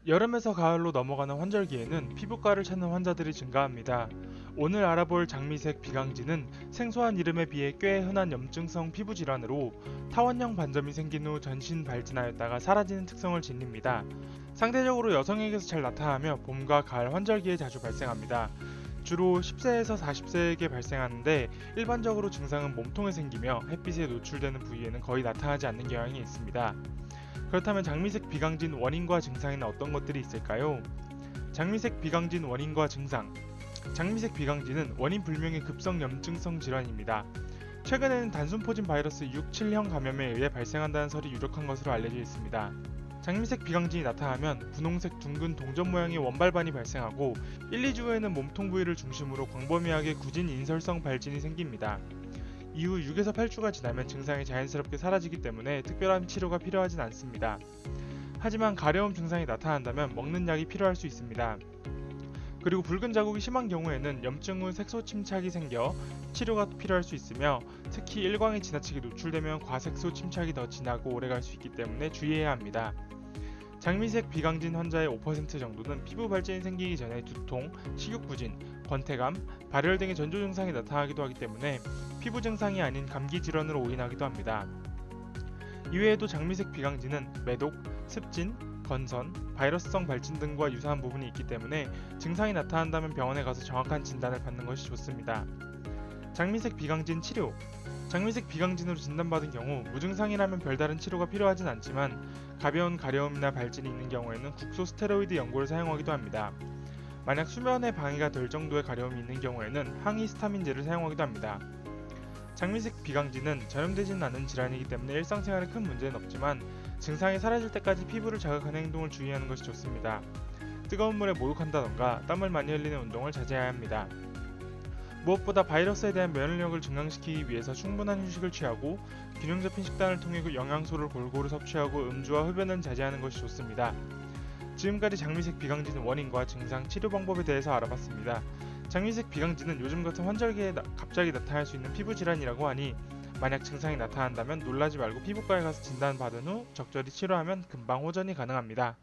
여름에서 가을로 넘어가는 환절기에는 피부과를 찾는 환자들이 증가합니다. 오늘 알아볼 장미색 비강진은 생소한 이름에 비해 꽤 흔한 염증성 피부 질환으로 타원형 반점이 생긴 후 전신 발진하였다가 사라지는 특성을 지닙니다. 상대적으로 여성에게서 잘 나타나며 봄과 가을 환절기에 자주 발생합니다. 주로 10세에서 40세에게 발생하는데 일반적으로 증상은 몸통에 생기며 햇빛에 노출되는 부위에는 거의 나타나지 않는 경향이 있습니다. 그렇다면 장미색 비강진 원인과 증상에는 어떤 것들이 있을까요? 장미색 비강진 원인과 증상. 장미색 비강진은 원인 불명의 급성 염증성 질환입니다. 최근에는 단순 포진 바이러스 6, 7형 감염에 의해 발생한다는 설이 유력한 것으로 알려져 있습니다. 장미색 비강진이 나타나면 분홍색 둥근 동전 모양의 원발반이 발생하고 1, 2주 후에는 몸통 부위를 중심으로 광범위하게 굳은 인설성 발진이 생깁니다. 이후 6에서 8주가 지나면 증상이 자연스럽게 사라지기 때문에 특별한 치료가 필요하진 않습니다. 하지만 가려움 증상이 나타난다면 먹는 약이 필요할 수 있습니다. 그리고 붉은 자국이 심한 경우에는 염증 후 색소 침착이 생겨 치료가 필요할 수 있으며 특히 일광이 지나치게 노출되면 과색소 침착이 더 진하고 오래갈 수 있기 때문에 주의해야 합니다. 장미색 비강진 환자의 5% 정도는 피부 발진이 생기기 전에 두통, 식욕부진, 권태감, 발열 등의 전조 증상이 나타나기도 하기 때문에 피부 증상이 아닌 감기 질환으로 오인하기도 합니다. 이외에도 장미색 비강진은 매독, 습진, 건선, 바이러스성 발진 등과 유사한 부분이 있기 때문에 증상이 나타난다면 병원에 가서 정확한 진단을 받는 것이 좋습니다. 장미색 비강진 치료. 장미색 비강진으로 진단받은 경우 무증상이라면 별다른 치료가 필요하진 않지만 가벼운 가려움이나 발진이 있는 경우에는 국소 스테로이드 연고를 사용하기도 합니다. 만약 수면에 방해가 될 정도의 가려움이 있는 경우에는 항히스타민제를 사용하기도 합니다. 장미색 비강진은 전염되지는 않은 질환이기 때문에 일상생활에 큰 문제는 없지만 증상이 사라질 때까지 피부를 자극하는 행동을 주의하는 것이 좋습니다. 뜨거운 물에 목욕한다던가 땀을 많이 흘리는 운동을 자제해야 합니다. 무엇보다 바이러스에 대한 면역력을 증강시키기 위해서 충분한 휴식을 취하고 균형 잡힌 식단을 통해 영양소를 골고루 섭취하고 음주와 흡연은 자제하는 것이 좋습니다. 지금까지 장미색 비강진 원인과 증상, 치료 방법에 대해서 알아봤습니다. 장미색 비강진은 요즘 같은 환절기에 갑자기 나타날 수 있는 피부 질환이라고 하니 만약 증상이 나타난다면 놀라지 말고 피부과에 가서 진단받은 후 적절히 치료하면 금방 호전이 가능합니다.